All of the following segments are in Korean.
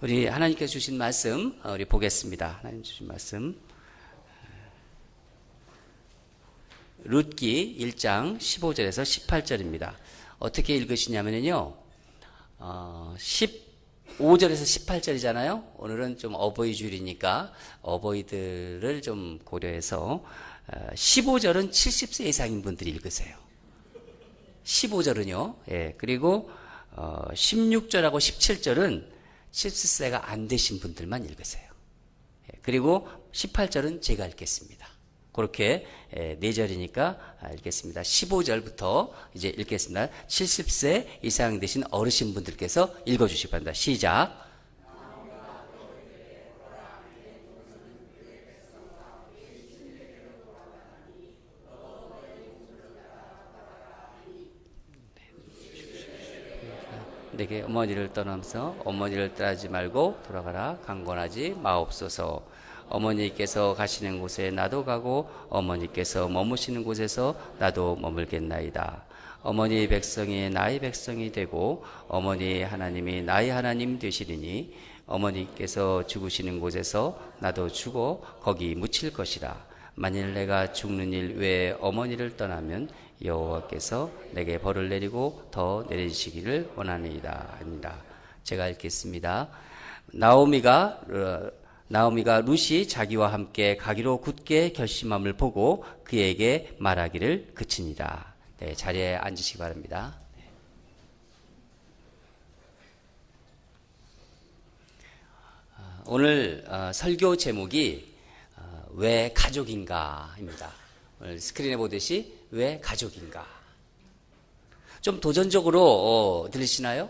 우리 하나님께서 주신 말씀 우리 보겠습니다. 하나님 주신 말씀 룻기 1장 15절에서 18절입니다. 어떻게 읽으시냐면요 15절에서 18절이잖아요. 오늘은 좀 어버이 주일이니까 어버이들을 좀 고려해서 15절은 70세 이상인 분들이 읽으세요. 15절은요. 예, 그리고 16절하고 17절은 70세가 안 되신 분들만 읽으세요. 예, 그리고 18절은 제가 읽겠습니다. 그렇게 4절이니까 읽겠습니다. 15절부터 이제 읽겠습니다. 70세 이상 되신 어르신 분들께서 읽어주시기 바랍니다. 시작. 내게 어머니를 떠나면서 어머니를 따르지 말고 돌아가라. 강권하지 마옵소서. 어머니께서 가시는 곳에 나도 가고 어머니께서 머무시는 곳에서 나도 머물겠나이다. 어머니 백성이 나의 백성이 되고 어머니 하나님이 나의 하나님 되시리니 어머니께서 죽으시는 곳에서 나도 죽어 거기 묻힐 것이라. 만일 내가 죽는 일 외에 어머니를 떠나면 여호와께서 내게 벌을 내리고 더 내리시기를 원하니이다. 아니다. 제가 읽겠습니다. 나오미가 룻이 자기와 함께 가기로 굳게 결심함을 보고 그에게 말하기를 그치니라. 네, 자리에 앉으시기 바랍니다. 네. 오늘 설교 제목이 왜 가족인가입니다. 오늘 스크린에 보듯이 왜 가족인가? 좀 도전적으로 들리시나요?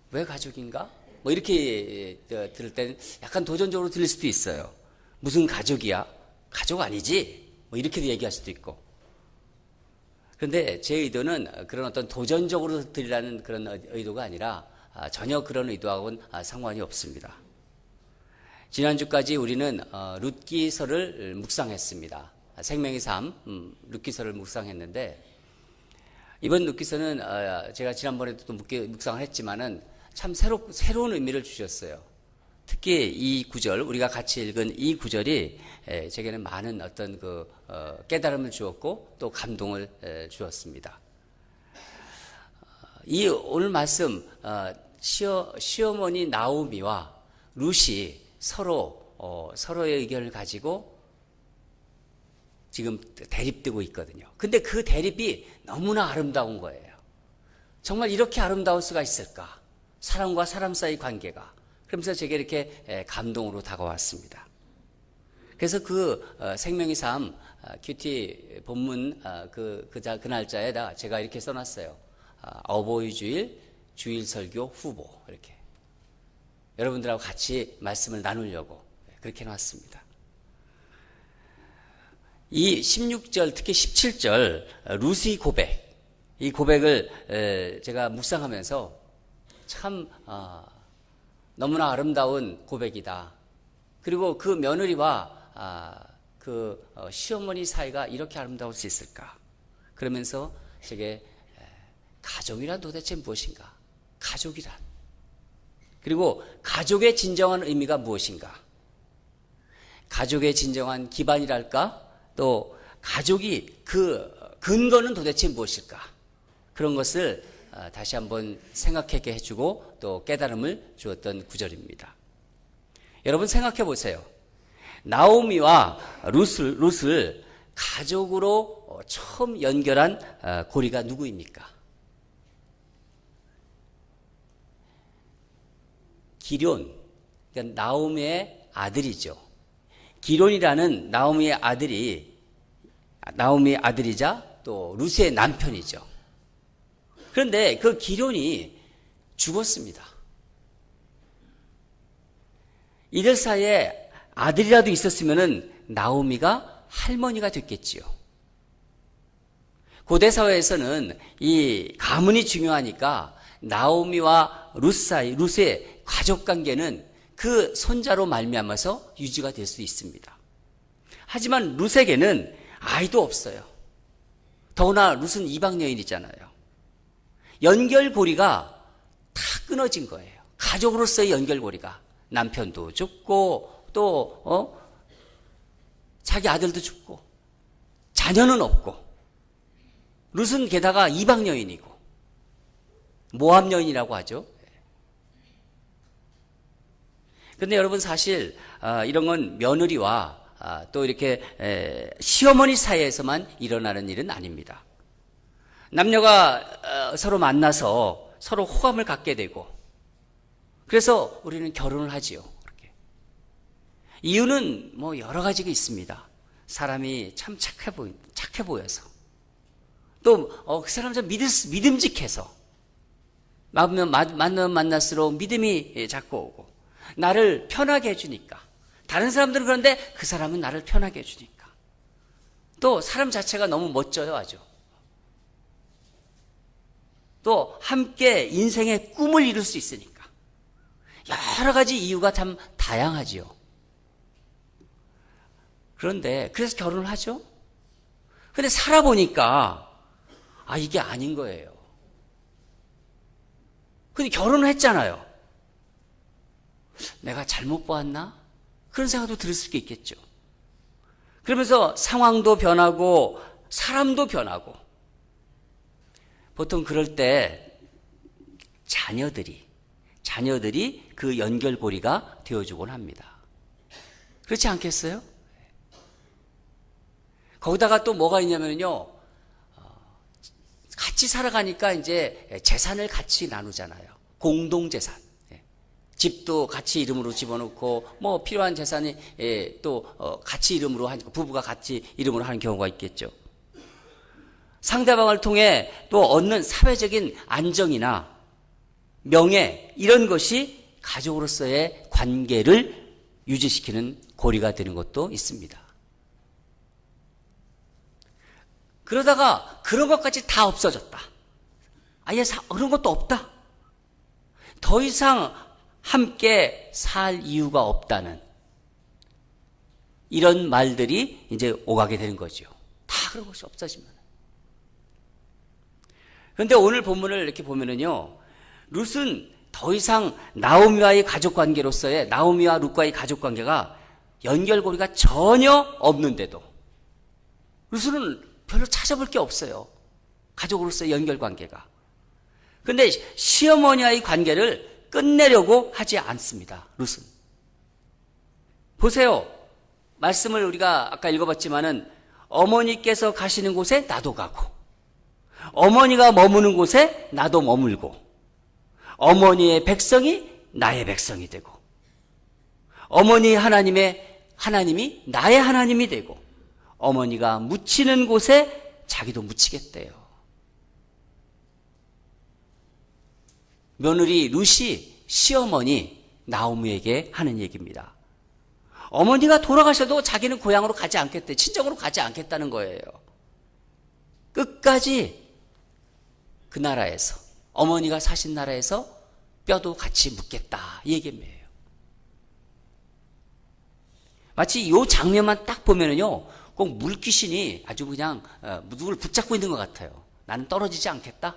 왜 가족인가? 뭐 이렇게 들을 때는 약간 도전적으로 들릴 수도 있어요. 무슨 가족이야? 가족 아니지? 뭐 이렇게도 얘기할 수도 있고. 그런데 제 의도는 그런 어떤 도전적으로 들으라는 그런 의도가 아니라 전혀 그런 의도하고는 상관이 없습니다. 지난주까지 우리는 룻기서를 묵상했습니다. 생명의 삶 룻기서를 묵상했는데 이번 룻기서는 제가 지난번에도 또 묵상을 했지만은 참 새로운 의미를 주셨어요. 특히 이 구절, 우리가 같이 읽은 이 구절이 제게는 많은 어떤 깨달음을 주었고 또 감동을 주었습니다. 이 오늘 말씀 시어머니 나오미와 룻이 서로의 의견을 가지고 지금 대립되고 있거든요. 근데 그 대립이 너무나 아름다운 거예요. 정말 이렇게 아름다울 수가 있을까? 사람과 사람 사이 관계가. 그러면서 제게 이렇게 감동으로 다가왔습니다. 그래서 생명의 삶 큐티 본문 그 날짜에다 제가 이렇게 써놨어요. 어버이 주일 설교 후보 이렇게 여러분들하고 같이 말씀을 나누려고 그렇게 해놨습니다. 이 16절 특히 17절 룻의 고백, 이 고백을 제가 묵상하면서 참 너무나 아름다운 고백이다. 그리고 그 며느리와 시어머니 사이가 이렇게 아름다울 수 있을까? 그러면서 제게 가족이란 도대체 무엇인가? 가족이란. 그리고 가족의 진정한 의미가 무엇인가? 가족의 진정한 기반이랄까? 또 가족이 그 근거는 도대체 무엇일까? 그런 것을 다시 한번 생각하게 해주고 또 깨달음을 주었던 구절입니다. 여러분 생각해 보세요. 나오미와 룻을 가족으로 처음 연결한 고리가 누구입니까? 기럨, 그러니까 나오미의 아들이죠. 기럨이라는 나오미의 아들이자 또 룻의 남편이죠. 그런데 그 기럨이 죽었습니다. 이들 사이에 아들이라도 있었으면은 나오미가 할머니가 됐겠지요. 고대 사회에서는 이 가문이 중요하니까 나오미와 룻의 가족 관계는 그 손자로 말미암아서 유지가 될 수 있습니다. 하지만 룻에게는 아이도 없어요. 더구나 룻은 이방 여인이잖아요. 연결고리가 다 끊어진 거예요. 가족으로서의 연결고리가 남편도 죽고 또 자기 아들도 죽고 자녀는 없고 룻은 게다가 이방 여인이고 모압 여인이라고 하죠. 그런데 여러분 사실 이런 건 며느리와 또 이렇게 시어머니 사이에서만 일어나는 일은 아닙니다. 남녀가 서로 만나서 서로 호감을 갖게 되고 그래서 우리는 결혼을 하지요. 그렇게. 이유는 뭐 여러 가지가 있습니다. 사람이 참 착해 보여서 또 그 사람 좀 믿음직해서 만나면 만날수록 믿음이 자꾸 오고 나를 편하게 해주니까 다른 사람들은 그런데 그 사람은 나를 편하게 해주니까 또 사람 자체가 너무 멋져요. 아주 또 함께 인생의 꿈을 이룰 수 있으니까 여러 가지 이유가 참 다양하지요. 그런데 그래서 결혼을 하죠. 근데 살아보니까 이게 아닌 거예요. 근데 결혼을 했잖아요. 내가 잘못 보았나? 그런 생각도 들 수도 있겠죠. 그러면서 상황도 변하고 사람도 변하고 보통 그럴 때 자녀들이 그 연결고리가 되어주곤 합니다. 그렇지 않겠어요? 거기다가 또 뭐가 있냐면요. 같이 살아가니까 이제 재산을 같이 나누잖아요. 공동재산. 집도 같이 이름으로 집어넣고 뭐 필요한 재산이 또 같이 이름으로 하니까 부부가 같이 이름으로 하는 경우가 있겠죠. 상대방을 통해 또 얻는 사회적인 안정이나 명예 이런 것이 가족으로서의 관계를 유지시키는 고리가 되는 것도 있습니다. 그러다가 그런 것까지 다 없어졌다. 아예 그런 것도 없다. 더 이상 함께 살 이유가 없다는 이런 말들이 이제 오가게 되는 거죠. 다 그런 것이 없어지면. 그런데 오늘 본문을 이렇게 보면은요, 룻은 더 이상 나오미와의 가족 관계로서의 나오미와 룻과의 가족 관계가 연결고리가 전혀 없는데도 룻은 별로 찾아볼 게 없어요. 가족으로서의 연결 관계가. 그런데 시어머니와의 관계를 끝내려고 하지 않습니다. 룻은. 보세요. 말씀을 우리가 아까 읽어봤지만은 어머니께서 가시는 곳에 나도 가고 어머니가 머무는 곳에 나도 머물고 어머니의 백성이 나의 백성이 되고 어머니 하나님이 나의 하나님이 되고 어머니가 묻히는 곳에 자기도 묻히겠대요. 며느리 룻이 시어머니 나오미에게 하는 얘기입니다. 어머니가 돌아가셔도 자기는 고향으로 가지 않겠대. 친정으로 가지 않겠다는 거예요. 끝까지 그 나라에서 어머니가 사신 나라에서 뼈도 같이 묻겠다 이 얘기예요. 마치 이 장면만 딱 보면은요 꼭 물귀신이 아주 그냥 누구를 붙잡고 있는 것 같아요. 나는 떨어지지 않겠다.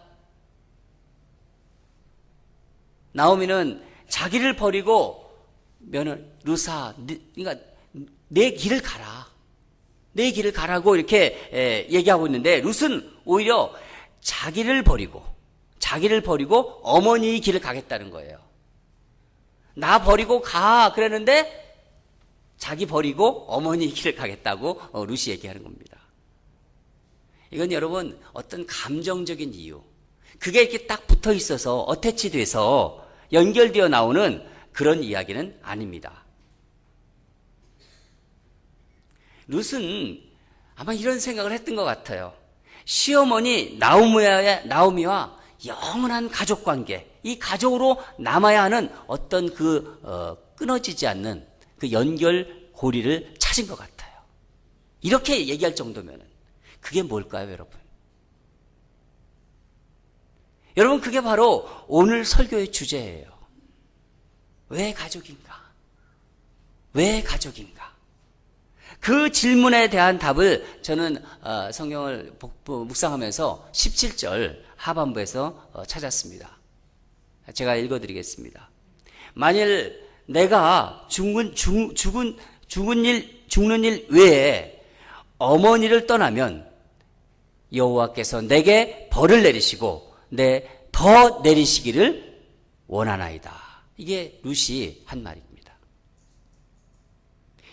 나오미는 자기를 버리고 룻아, 그러니까 내 길을 가라. 내 길을 가라고 이렇게 얘기하고 있는데 룻은 오히려 자기를 버리고 어머니의 길을 가겠다는 거예요. 나 버리고 가 그랬는데 자기 버리고 어머니의 길을 가겠다고 룻이 얘기하는 겁니다. 이건 여러분 어떤 감정적인 이유, 그게 이렇게 딱 붙어 있어서 어태치돼서 연결되어 나오는 그런 이야기는 아닙니다. 룻은 아마 이런 생각을 했던 것 같아요. 시어머니 나오미와 영원한 가족관계, 이 가족으로 남아야 하는 어떤 끊어지지 않는 그 연결고리를 찾은 것 같아요. 이렇게 얘기할 정도면 그게 뭘까요, 여러분? 여러분, 그게 바로 오늘 설교의 주제예요. 왜 가족인가? 왜 가족인가? 그 질문에 대한 답을 저는 성경을 묵상하면서 17절 하반부에서 찾았습니다. 제가 읽어드리겠습니다. 만일 내가 죽는 일 외에 어머니를 떠나면 여호와께서 내게 벌을 내리시고 더 내리시기를 원하나이다. 이게 룻이 한 말입니다.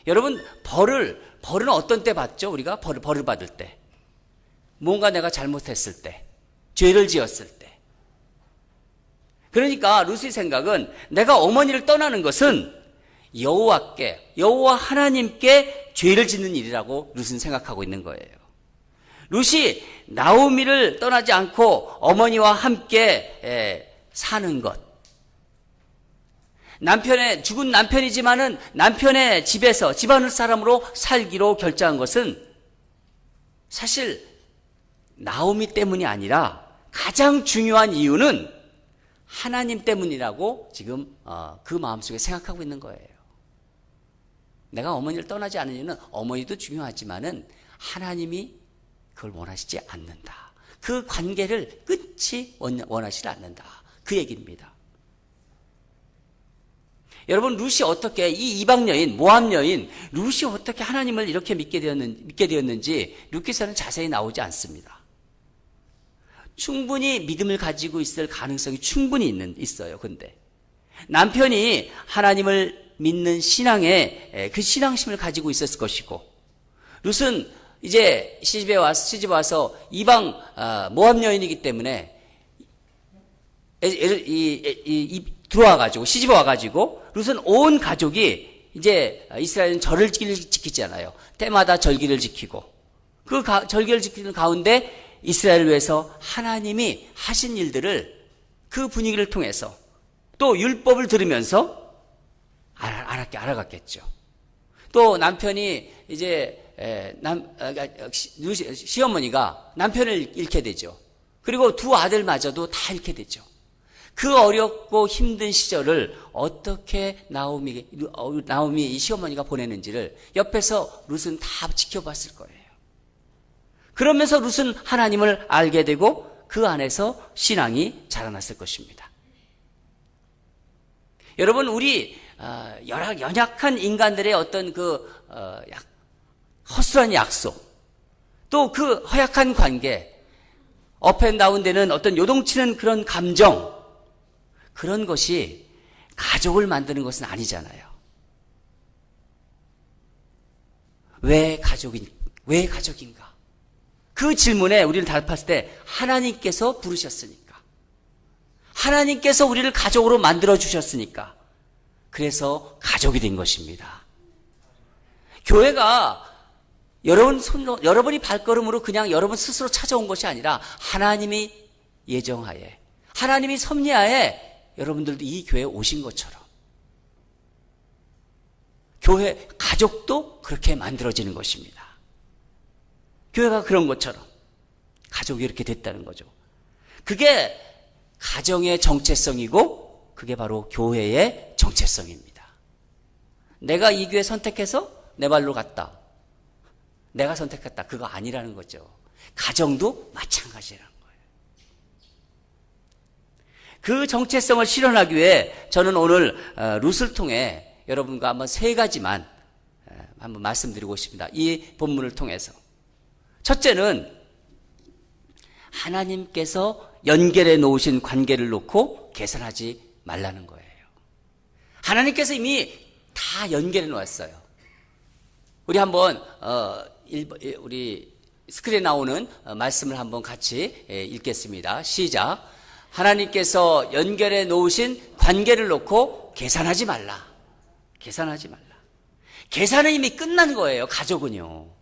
여러분, 벌은 어떤 때 받죠? 우리가 벌을 받을 때. 뭔가 내가 잘못했을 때, 죄를 지었을 때. 그러니까 룻의 생각은 내가 어머니를 떠나는 것은 여호와 하나님께 죄를 짓는 일이라고 룻은 생각하고 있는 거예요. 룻이 나오미를 떠나지 않고 어머니와 함께 사는 것. 죽은 남편이지만은 남편의 집에서 집안의 사람으로 살기로 결정한 것은 사실 나오미 때문이 아니라 가장 중요한 이유는 하나님 때문이라고 지금 그 마음속에 생각하고 있는 거예요. 내가 어머니를 떠나지 않은 이유는 어머니도 중요하지만은 하나님이 그걸 원하시지 않는다. 그 관계를 끝이 원하시지 않는다. 그 얘기입니다. 여러분, 룻이 어떻게 이 이방 여인, 모압 여인, 룻이 어떻게 하나님을 이렇게 믿게 되었는지 룻기서는 자세히 나오지 않습니다. 충분히 믿음을 가지고 있을 가능성이 충분히 있어요. 근데 남편이 하나님을 믿는 신앙에 그 신앙심을 가지고 있었을 것이고, 룻은 이제 시집에 와서 이방 모압 여인이기 때문에 들어와가지고 시집에 와가지고 룻은 온 가족이 이제 이스라엘은 절을 지키잖아요. 때마다 절기를 지키고 그 절기를 지키는 가운데 이스라엘을 위해서 하나님이 하신 일들을 그 분위기를 통해서 또 율법을 들으면서 알아갔겠죠. 또 남편이 이제 시어머니가 남편을 잃게 되죠. 그리고 두 아들마저도 다 잃게 되죠. 그 어렵고 힘든 시절을 어떻게 나오미 이 시어머니가 보내는지를 옆에서 룻은 다 지켜봤을 거예요. 그러면서 룻은 하나님을 알게 되고 그 안에서 신앙이 자라났을 것입니다. 여러분, 우리 연약한 인간들의 어떤 허술한 약속, 또 그 허약한 관계, 업앤다운 되는 어떤 요동치는 그런 감정, 그런 것이 가족을 만드는 것은 아니잖아요. 왜 가족인가? 그 질문에 우리를 답했을 때 하나님께서 부르셨으니까, 하나님께서 우리를 가족으로 만들어 주셨으니까, 그래서 가족이 된 것입니다. 교회가 여러분이 발걸음으로 그냥 여러분 스스로 찾아온 것이 아니라 하나님이 예정하에, 하나님이 섭리하에 여러분들도 이 교회에 오신 것처럼 교회 가족도 그렇게 만들어지는 것입니다. 교회가 그런 것처럼 가족이 이렇게 됐다는 거죠. 그게 가정의 정체성이고 그게 바로 교회의 정체성입니다. 내가 이 교회 선택해서 내 발로 갔다, 내가 선택했다, 그거 아니라는 거죠. 가정도 마찬가지라는 거예요. 그 정체성을 실현하기 위해 저는 오늘 룻을 통해 여러분과 한번 세 가지만 한번 말씀드리고 싶습니다. 이 본문을 통해서. 첫째는 하나님께서 연결해 놓으신 관계를 놓고 계산하지 말라는 거예요. 하나님께서 이미 다 연결해 놓았어요. 우리 한번 우리 스크린에 나오는 말씀을 한번 같이 읽겠습니다. 시작. 하나님께서 연결해 놓으신 관계를 놓고 계산하지 말라. 계산하지 말라. 계산은 이미 끝난 거예요. 가족은요.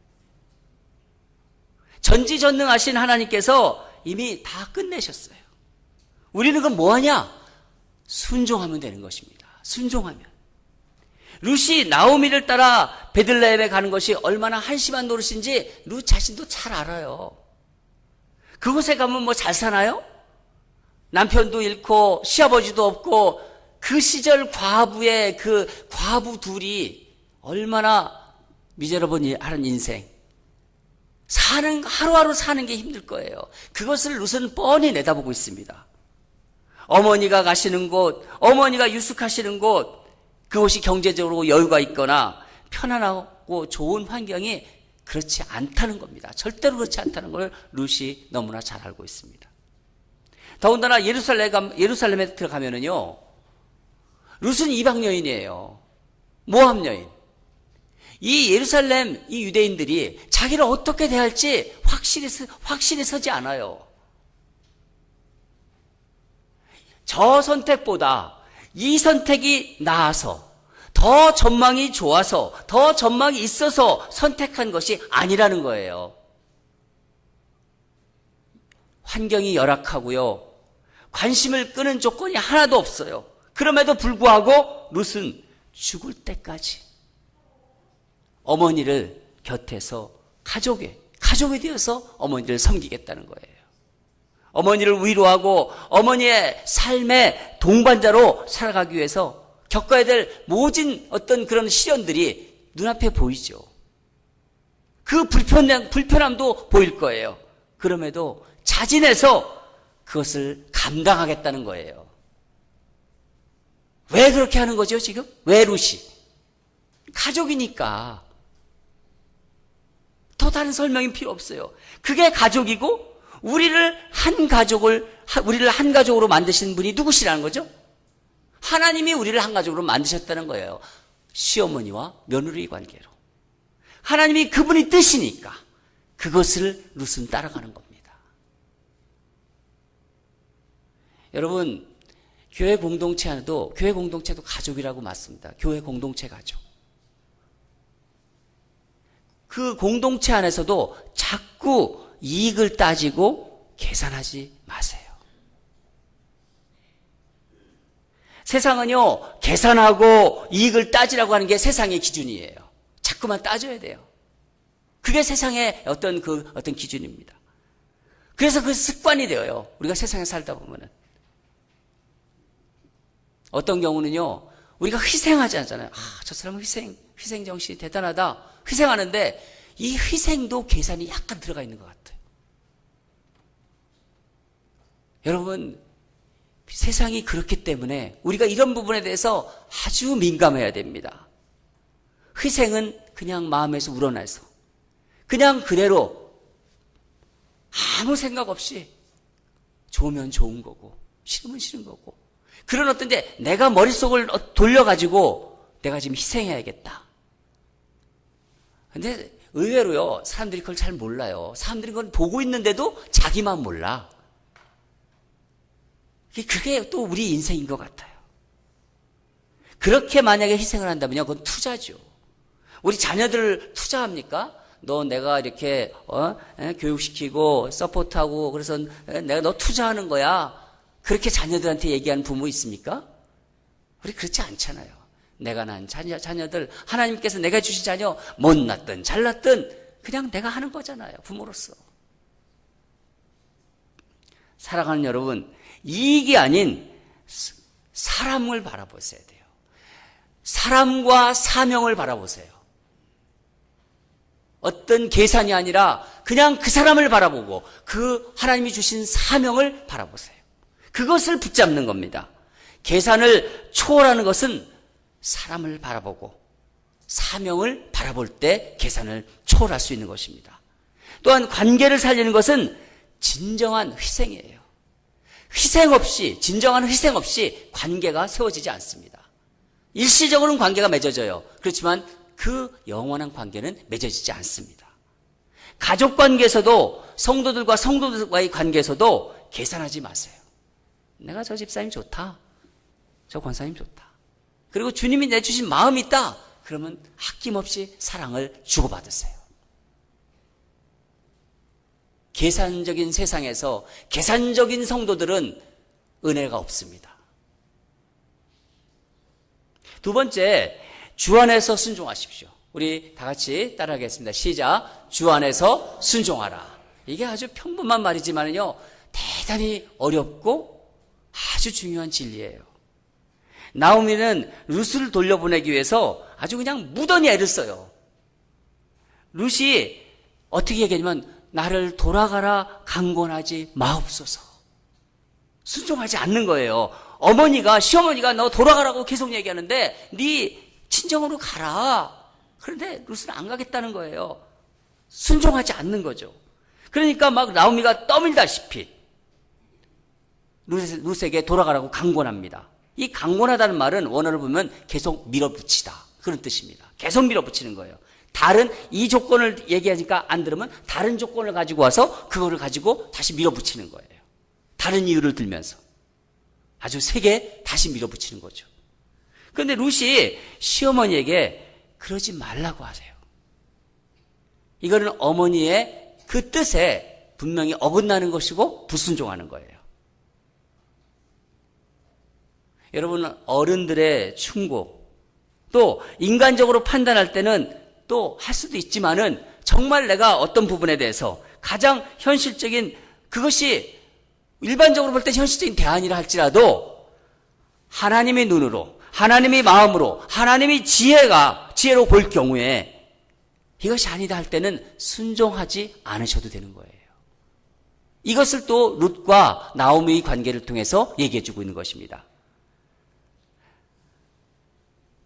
전지전능하신 하나님께서 이미 다 끝내셨어요. 우리는 그럼 뭐하냐? 순종하면 되는 것입니다. 순종하면. 룻이 나오미를 따라 베들레헴에 가는 것이 얼마나 한심한 노릇인지 룻 자신도 잘 알아요. 그곳에 가면 뭐 잘 사나요? 남편도 잃고 시아버지도 없고 그 시절 과부의 그 과부 둘이 얼마나 미저러블 하는 인생, 하루하루 사는 게 힘들 거예요. 그것을 룻은 뻔히 내다보고 있습니다. 어머니가 가시는 곳, 어머니가 유숙하시는 곳, 그곳이 경제적으로 여유가 있거나 편안하고 좋은 환경이 그렇지 않다는 겁니다. 절대로 그렇지 않다는 걸 룻이 너무나 잘 알고 있습니다. 더군다나 예루살렘에 들어가면은요, 룻은 이방 여인이에요. 모압 여인. 이 예루살렘 이 유대인들이 자기를 어떻게 대할지 확실히 서지 않아요. 저 선택보다 이 선택이 나아서, 더 전망이 좋아서, 더 전망이 있어서 선택한 것이 아니라는 거예요. 환경이 열악하고요, 관심을 끄는 조건이 하나도 없어요. 그럼에도 불구하고 룻은 죽을 때까지 어머니를 곁에서 가족이 되어서 어머니를 섬기겠다는 거예요. 어머니를 위로하고 어머니의 삶의 동반자로 살아가기 위해서 겪어야 될 모든 어떤 그런 시련들이 눈앞에 보이죠. 그 불편함도 보일 거예요. 그럼에도 자진해서 그것을 감당하겠다는 거예요. 왜 그렇게 하는 거죠, 지금? 왜 룻이? 가족이니까. 더 다른 설명이 필요 없어요. 그게 가족이고, 우리를 한 가족으로 만드신 분이 누구시라는 거죠? 하나님이 우리를 한 가족으로 만드셨다는 거예요. 시어머니와 며느리 관계로. 하나님이 그분이 뜻이니까 그것을 룻은 따라가는 겁니다. 여러분, 교회 공동체도 가족이라고 맞습니다. 교회 공동체 가족. 그 공동체 안에서도 자꾸 이익을 따지고 계산하지 마세요. 세상은요, 계산하고 이익을 따지라고 하는 게 세상의 기준이에요. 자꾸만 따져야 돼요. 그게 세상의 어떤 기준입니다. 그래서 그 습관이 되어요. 우리가 세상에 살다 보면은. 어떤 경우는요, 우리가 희생하지 않잖아요. 저 사람은 희생 정신이 대단하다. 희생하는데 이 희생도 계산이 약간 들어가 있는 것 같아요. 여러분, 세상이 그렇기 때문에 우리가 이런 부분에 대해서 아주 민감해야 됩니다. 희생은 그냥 마음에서 우러나서 그냥 그대로 아무 생각 없이 좋으면 좋은 거고 싫으면 싫은 거고, 그런 어떤 이제 내가 머릿속을 돌려가지고 내가 지금 희생해야겠다. 근데 의외로요, 사람들이 그걸 잘 몰라요. 사람들이 그걸 보고 있는데도 자기만 몰라. 그게 또 우리 인생인 것 같아요. 그렇게 만약에 희생을 한다면요, 그건 투자죠. 우리 자녀들을 투자합니까? 너 내가 이렇게 교육시키고 서포트하고 그래서 내가 너 투자하는 거야. 그렇게 자녀들한테 얘기하는 부모 있습니까? 우리 그렇지 않잖아요. 내가 낳은 자녀들, 하나님께서 내가 주신 자녀 못났든 잘났든 그냥 내가 하는 거잖아요, 부모로서. 사랑하는 여러분, 이익이 아닌 사람을 바라보셔야 돼요. 사람과 사명을 바라보세요. 어떤 계산이 아니라 그냥 그 사람을 바라보고 그 하나님이 주신 사명을 바라보세요. 그것을 붙잡는 겁니다. 계산을 초월하는 것은 사람을 바라보고 사명을 바라볼 때 계산을 초월할 수 있는 것입니다. 또한 관계를 살리는 것은 진정한 희생이에요. 진정한 희생 없이 관계가 세워지지 않습니다. 일시적으로는 관계가 맺어져요. 그렇지만 그 영원한 관계는 맺어지지 않습니다. 가족 관계에서도 성도들과의 관계에서도 계산하지 마세요. 내가 저 집사님 좋다. 저 권사님 좋다. 그리고 주님이 내주신 마음이 있다. 그러면 아낌없이 사랑을 주고받으세요. 계산적인 세상에서 계산적인 성도들은 은혜가 없습니다. 두 번째, 주 안에서 순종하십시오. 우리 다 같이 따라하겠습니다. 시작. 주 안에서 순종하라. 이게 아주 평범한 말이지만요, 대단히 어렵고 아주 중요한 진리예요. 나오미는 룻을 돌려보내기 위해서 아주 그냥 무던히 애를 써요. 룻이 어떻게 얘기하냐면, 나를 돌아가라 강권하지 마옵소서. 순종하지 않는 거예요. 어머니가, 시어머니가 너 돌아가라고 계속 얘기하는데 네 친정으로 가라. 그런데 룻은 안 가겠다는 거예요. 순종하지 않는 거죠. 그러니까 막 나오미가 떠밀다시피 룻에게 돌아가라고 강권합니다. 이 강권하다는 말은 원어를 보면 계속 밀어붙이다, 그런 뜻입니다. 계속 밀어붙이는 거예요. 다른 이 조건을 얘기하니까 안 들으면 다른 조건을 가지고 와서 그거를 가지고 다시 밀어붙이는 거예요. 다른 이유를 들면서 아주 세게 다시 밀어붙이는 거죠. 그런데 룻이 시어머니에게 그러지 말라고 하세요. 이거는 어머니의 그 뜻에 분명히 어긋나는 것이고 불순종하는 거예요. 여러분, 어른들의 충고, 또 인간적으로 판단할 때는 또 할 수도 있지만은 정말 내가 어떤 부분에 대해서 가장 현실적인, 그것이 일반적으로 볼 때 현실적인 대안이라 할지라도 하나님의 눈으로, 하나님의 마음으로, 하나님의 지혜로 볼 경우에 이것이 아니다 할 때는 순종하지 않으셔도 되는 거예요. 이것을 또 룻과 나오미의 관계를 통해서 얘기해 주고 있는 것입니다.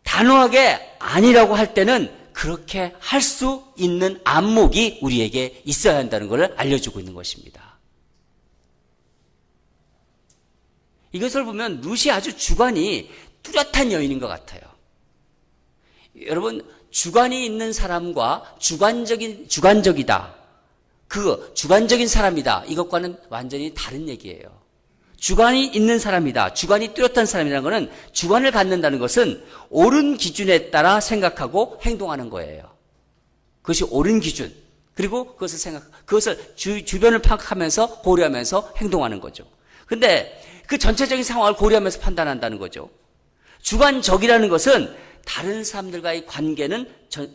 단호하게 아니라고 할 때는 그렇게 할 수 있는 안목이 우리에게 있어야 한다는 것을 알려주고 있는 것입니다. 이것을 보면 룻이 아주 주관이 뚜렷한 여인인 것 같아요. 여러분, 주관이 있는 사람과 주관적이다, 주관적인 사람이다, 이것과는 완전히 다른 얘기예요. 주관이 있는 사람이다, 주관이 뚜렷한 사람이라는 것은, 주관을 갖는다는 것은 옳은 기준에 따라 생각하고 행동하는 거예요. 그것이 옳은 기준, 그리고 그것을 주변을 파악하면서 고려하면서 행동하는 거죠. 근데 그 전체적인 상황을 고려하면서 판단한다는 거죠. 주관적이라는 것은 다른 사람들과의 관계는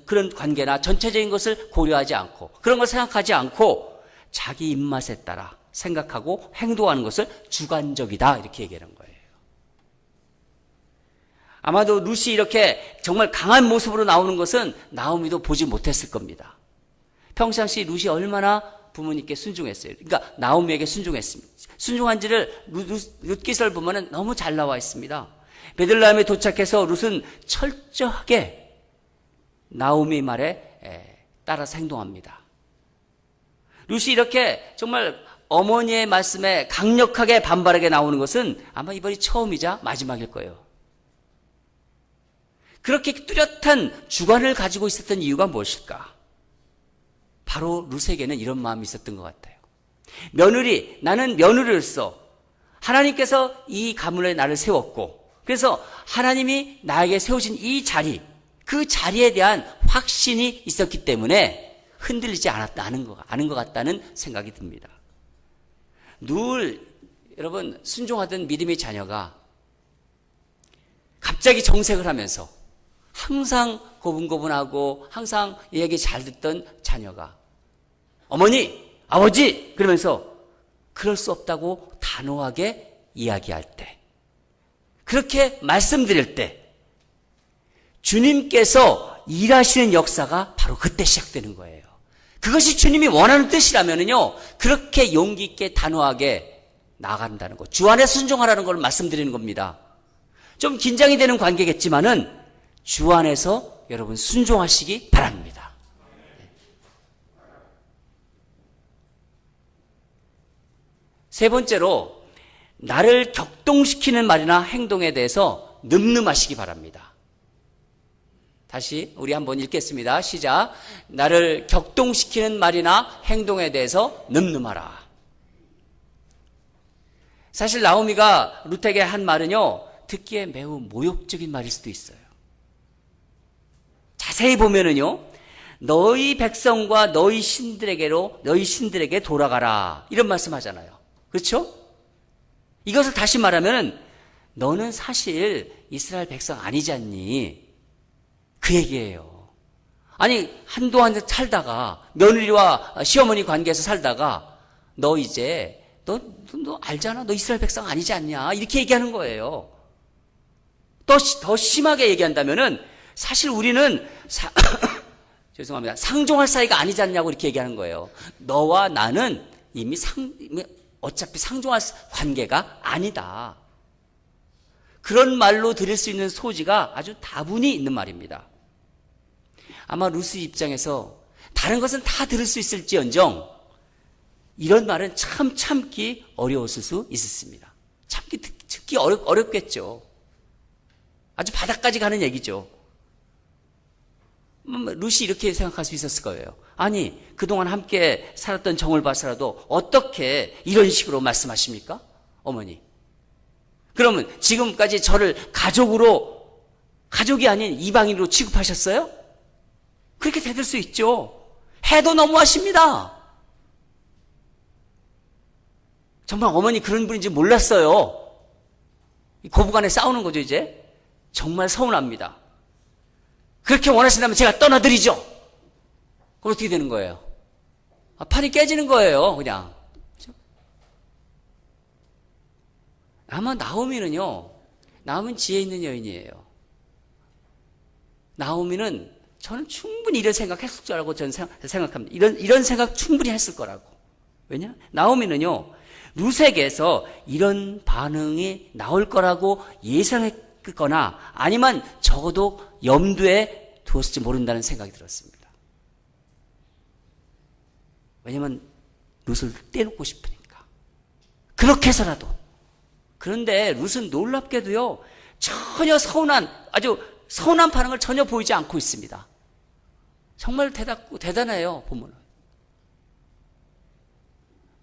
그런 관계나 전체적인 것을 고려하지 않고, 그런 걸 생각하지 않고 자기 입맛에 따라 생각하고 행동하는 것을 주관적이다, 이렇게 얘기하는 거예요. 아마도 룻이 이렇게 정말 강한 모습으로 나오는 것은 나오미도 보지 못했을 겁니다. 평상시 룻이 얼마나 부모님께 순종했어요. 그러니까 나오미에게 순종했습니다. 순종한지를 룻기서를 보면 너무 잘 나와 있습니다. 베들레헴에 도착해서 룻은 철저하게 나오미 말에 따라서 행동합니다. 룻이 이렇게 정말 어머니의 말씀에 강력하게 반발하게 나오는 것은 아마 이번이 처음이자 마지막일 거예요. 그렇게 뚜렷한 주관을 가지고 있었던 이유가 무엇일까? 바로 룻에게는 이런 마음이 있었던 것 같아요. 나는 며느리로서 하나님께서 이 가문에 나를 세웠고, 그래서 하나님이 나에게 세우신 이 자리, 그 자리에 대한 확신이 있었기 때문에 흔들리지 않은 것 같다는 생각이 듭니다. 늘 여러분, 순종하던 믿음의 자녀가 갑자기 정색을 하면서 항상 고분고분하고 항상 이야기 잘 듣던 자녀가 어머니, 아버지 그러면서 그럴 수 없다고 단호하게 이야기할 때, 그렇게 말씀드릴 때 주님께서 일하시는 역사가 바로 그때 시작되는 거예요. 그것이 주님이 원하는 뜻이라면요, 그렇게 용기 있게 단호하게 나아간다는 것, 주 안에 순종하라는 걸 말씀드리는 겁니다. 좀 긴장이 되는 관계겠지만은 주 안에서 여러분 순종하시기 바랍니다. 세 번째로, 나를 격동시키는 말이나 행동에 대해서 늠름하시기 바랍니다. 다시 우리 한번 읽겠습니다. 시작. 나를 격동시키는 말이나 행동에 대해서 늠름하라. 사실 나오미가 룻에게 한 말은요, 듣기에 매우 모욕적인 말일 수도 있어요. 자세히 보면은요, 너희 백성과 너희 신들에게 돌아가라, 이런 말씀하잖아요. 그렇죠? 이것을 다시 말하면 너는 사실 이스라엘 백성 아니지 않니? 그 얘기예요. 아니, 한동안 살다가 며느리와 시어머니 관계에서 살다가 너 이제 너 알잖아, 너 이스라엘 백성 아니지 않냐, 이렇게 얘기하는 거예요. 더 심하게 얘기한다면은 사실 우리는 죄송합니다, 상종할 사이가 아니지 않냐고 이렇게 얘기하는 거예요. 너와 나는 이미 어차피 상종할 관계가 아니다. 그런 말로 들을 수 있는 소지가 아주 다분히 있는 말입니다. 아마 루스 입장에서 다른 것은 다 들을 수 있을지언정 이런 말은 참 참기 어려웠을 수 있었습니다. 듣기 어렵겠죠. 아주 바닥까지 가는 얘기죠. 루시 이렇게 생각할 수 있었을 거예요. 아니, 그동안 함께 살았던 정을 봐서라도 어떻게 이런 식으로 말씀하십니까? 어머니. 그러면 지금까지 저를 가족이 아닌 이방인으로 취급하셨어요? 그렇게 되들 수 있죠. 해도 너무하십니다. 정말 어머니 그런 분인지 몰랐어요. 고부간에 싸우는 거죠, 이제. 정말 서운합니다. 그렇게 원하신다면 제가 떠나드리죠. 그럼 어떻게 되는 거예요? 판이 깨지는 거예요, 그냥. 그렇죠? 아마 나오미는요, 나오미는 지혜 있는 여인이에요. 나오미는 저는 충분히 이런 생각했을 줄 알고 저는 생각합니다. 이런 생각 충분히 했을 거라고. 왜냐? 나오미는요, 룻에게서 이런 반응이 나올 거라고 예상했거나 아니면 적어도 염두에 두었을지 모른다는 생각이 들었습니다. 왜냐면 룻을 떼놓고 싶으니까. 그렇게 해서라도. 그런데 룻은 놀랍게도요, 전혀 아주 서운한 반응을 전혀 보이지 않고 있습니다. 정말 대단해요, 보면은.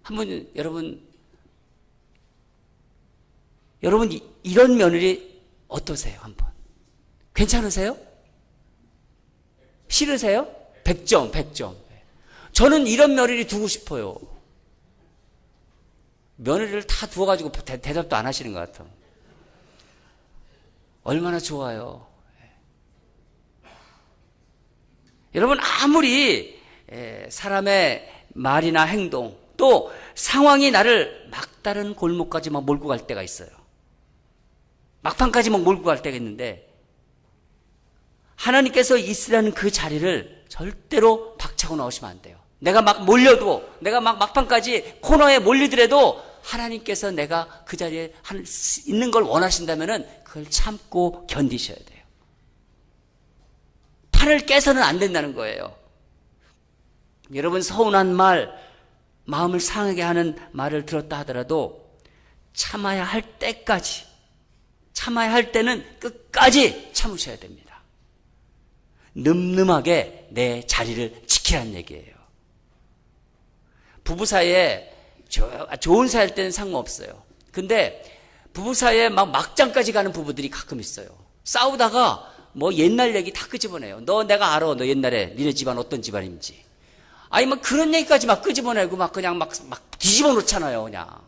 한번 여러분 이런 며느리 어떠세요? 한번 괜찮으세요? 싫으세요? 100점. 저는 이런 며느리 두고 싶어요. 며느리를 다 두어가지고 대답도 안 하시는 것 같아요. 얼마나 좋아요. 여러분 아무리 사람의 말이나 행동 또 상황이 나를 막다른 골목까지 막 몰고 갈 때가 있어요. 막판까지 막 몰고 갈 때가 있는데 하나님께서 있으라는 그 자리를 절대로 박차고 나오시면 안 돼요. 내가 막 몰려도 내가 막 막판까지 코너에 몰리더라도 하나님께서 내가 그 자리에 있는 걸 원하신다면은 그걸 참고 견디셔야 돼요. 판을 깨서는 안 된다는 거예요. 여러분 서운한 말, 마음을 상하게 하는 말을 들었다 하더라도 참아야 할 때까지, 참아야 할 때는 끝까지 참으셔야 됩니다. 늠름하게 내 자리를 지키라는 얘기예요. 부부 사이에 좋은 사이일 때는 상관없어요. 근데 부부 사이에 막장까지 가는 부부들이 가끔 있어요. 싸우다가 뭐 옛날 얘기 다 끄집어내요. 내가 알아. 너 옛날에 니네 집안 어떤 집안인지. 아니 막 그런 얘기까지 막 끄집어내고 그냥 막 뒤집어 놓잖아요, 그냥.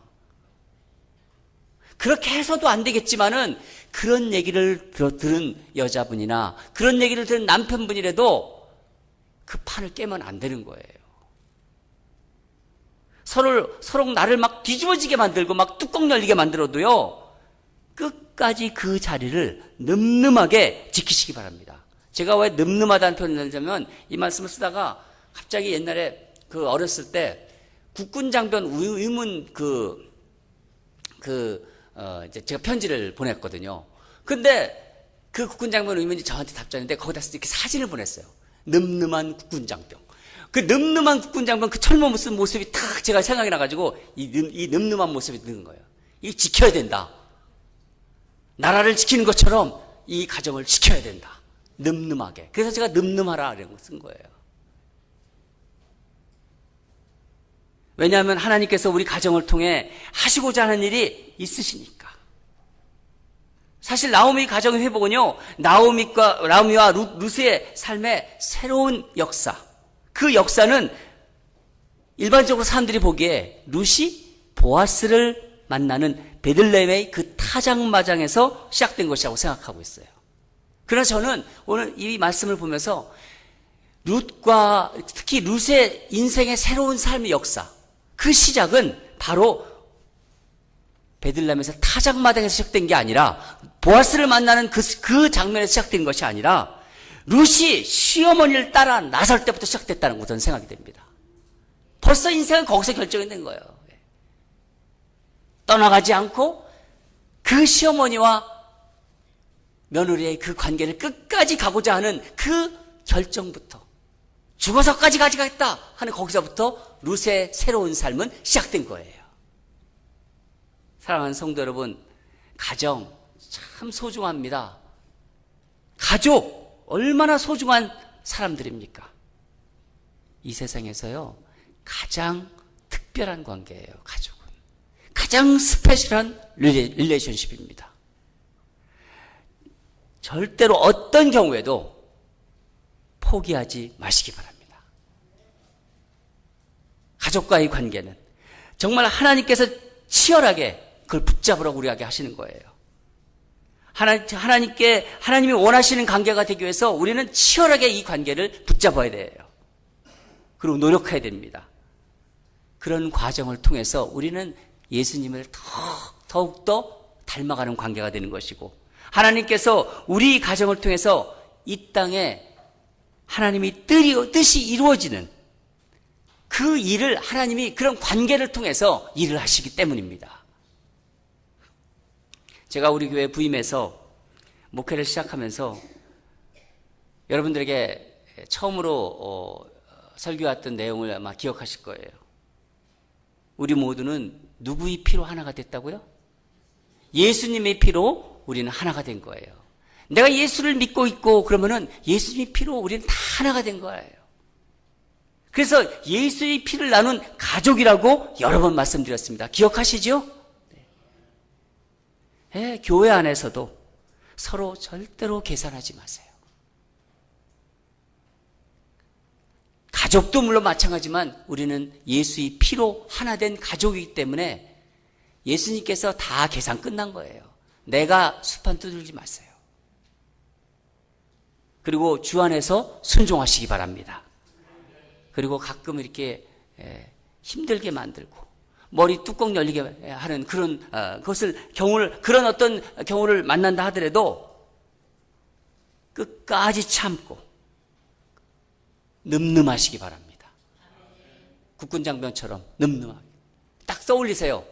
그렇게 해서도 안 되겠지만은 그런 얘기를 들은 여자분이나 그런 얘기를 들은 남편분이라도 그 판을 깨면 안 되는 거예요. 서로 나를 막 뒤집어지게 만들고 막 뚜껑 열리게 만들어도요, 끝까지 그 자리를 늠름하게 지키시기 바랍니다. 제가 왜 늠름하다는 표현을 하자면 이 말씀을 쓰다가 갑자기 옛날에 어렸을 때 국군 장병 의문 제가 편지를 보냈거든요. 근데 그 국군 장병 의문이 저한테 답장인데 거기다 이렇게 사진을 보냈어요. 늠름한 국군 장병. 그 늠름한 국군 장병 그 철모 모습이 탁 제가 생각이 나가지고 이 늠름한 모습이 드는 거예요. 이거 지켜야 된다. 나라를 지키는 것처럼 이 가정을 지켜야 된다. 늠름하게. 그래서 제가 늠름하라 이런 거 쓴 거예요. 왜냐하면 하나님께서 우리 가정을 통해 하시고자 하는 일이 있으시니까. 사실 나오미 가정 회복은요, 나오미와 룻의 삶의 새로운 역사. 그 역사는 일반적으로 사람들이 보기에 룻이 보아스를 만나는 베들레헴의 그 타작마장에서 시작된 것이라고 생각하고 있어요. 그러나 저는 오늘 이 말씀을 보면서 룻과 특히 룻의 인생의 새로운 삶의 역사, 그 시작은 바로 베들레헴에서 타작마당에서 시작된 게 아니라 보아스를 만나는 그 장면에서 시작된 것이 아니라 룻이 시어머니를 따라 나설 때부터 시작됐다는 거 저는 생각이 됩니다. 벌써 인생은 거기서 결정이 된 거예요. 떠나가지 않고 그 시어머니와 며느리의 그 관계를 끝까지 가고자 하는 그 결정부터, 죽어서까지 가져가겠다 하는 거기서부터 룻의 새로운 삶은 시작된 거예요. 사랑하는 성도 여러분, 가정 참 소중합니다. 가족 얼마나 소중한 사람들입니까? 이 세상에서요, 가장 특별한 관계예요. 가족은 가장 스페셜한 릴레이션십입니다. 절대로 어떤 경우에도 포기하지 마시기 바랍니다. 가족과의 관계는 정말 하나님께서 치열하게 그걸 붙잡으라고 우리에게 하시는 거예요. 하나님이 원하시는 관계가 되기 위해서 우리는 치열하게 이 관계를 붙잡아야 돼요. 그리고 노력해야 됩니다. 그런 과정을 통해서 우리는 예수님을 더욱더 닮아가는 관계가 되는 것이고, 하나님께서 우리 가정을 통해서 이 땅에 하나님이 뜻이 이루어지는 그 일을 하나님이 그런 관계를 통해서 일을 하시기 때문입니다. 제가 우리 교회 부임해서 목회를 시작하면서 여러분들에게 처음으로 설교했던 내용을 아마 기억하실 거예요. 우리 모두는 누구의 피로 하나가 됐다고요? 예수님의 피로 우리는 하나가 된 거예요. 내가 예수를 믿고 있고 그러면은 예수님의 피로 우리는 다 하나가 된 거예요. 그래서 예수의 피를 나눈 가족이라고 여러 번 말씀드렸습니다. 기억하시죠? 네, 교회 안에서도 서로 절대로 계산하지 마세요. 가족도 물론 마찬가지지만 우리는 예수의 피로 하나 된 가족이기 때문에 예수님께서 다 계산 끝난 거예요. 내가 수판 두들지 마세요. 그리고 주 안에서 순종하시기 바랍니다. 그리고 가끔 이렇게 힘들게 만들고 머리 뚜껑 열리게 하는 그런 그런 어떤 경우를 만난다 하더라도 끝까지 참고 늠름하시기 바랍니다. 국군장병처럼 늠름하게 딱 떠올리세요.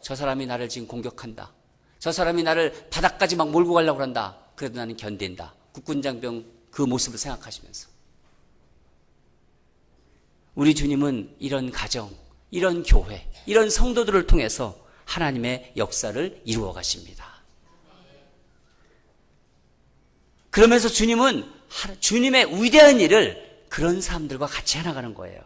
저 사람이 나를 지금 공격한다. 저 사람이 나를 바닥까지 막 몰고 가려고 한다. 그래도 나는 견딘다. 국군장병 그 모습을 생각하시면서 우리 주님은 이런 가정, 이런 교회, 이런 성도들을 통해서 하나님의 역사를 이루어 가십니다. 그러면서 주님은 주님의 위대한 일을 그런 사람들과 같이 해나가는 거예요.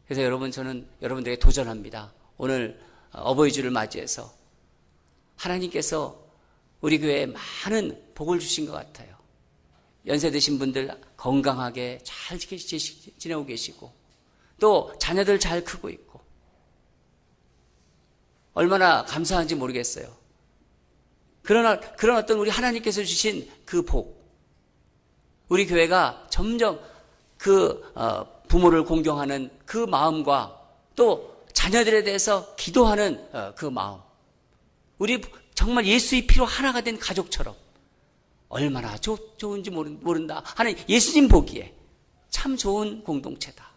그래서 여러분, 저는 여러분들에게 도전합니다. 오늘 어버이주를 맞이해서 하나님께서 우리 교회에 많은 복을 주신 것 같아요. 연세 드신 분들 건강하게 잘 지내고 계시고 또 자녀들 잘 크고 있고 얼마나 감사한지 모르겠어요. 그러나 그런 어떤 우리 하나님께서 주신 그 복, 우리 교회가 점점 그 부모를 공경하는 그 마음과 또 자녀들에 대해서 기도하는 그 마음, 우리 정말 예수의 피로 하나가 된 가족처럼 얼마나 좋은지 모른다 하는 예수님 보기에 참 좋은 공동체다.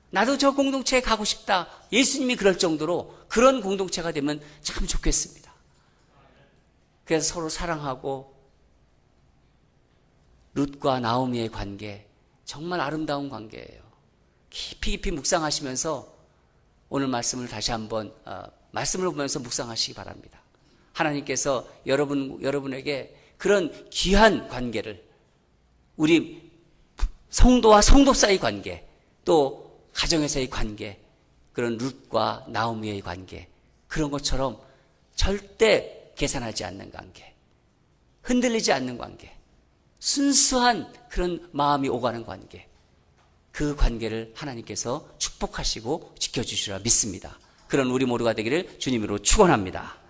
나도 저 공동체에 가고 싶다. 예수님이 그럴 정도로 그런 공동체가 되면 참 좋겠습니다. 그래서 서로 사랑하고 룻과 나오미의 관계 정말 아름다운 관계예요. 깊이 묵상하시면서 오늘 말씀을 다시 한번 말씀을 보면서 묵상하시기 바랍니다. 하나님께서 여러분에게 그런 귀한 관계를, 우리 성도와 성도 사이의 관계, 또 가정에서의 관계, 그런 룻과 나오미의 관계, 그런 것처럼 절대 계산하지 않는 관계, 흔들리지 않는 관계, 순수한 그런 마음이 오가는 관계, 그 관계를 하나님께서 축복하시고 지켜주시리라 믿습니다. 그런 우리 모두가 되기를 주님으로 축원합니다.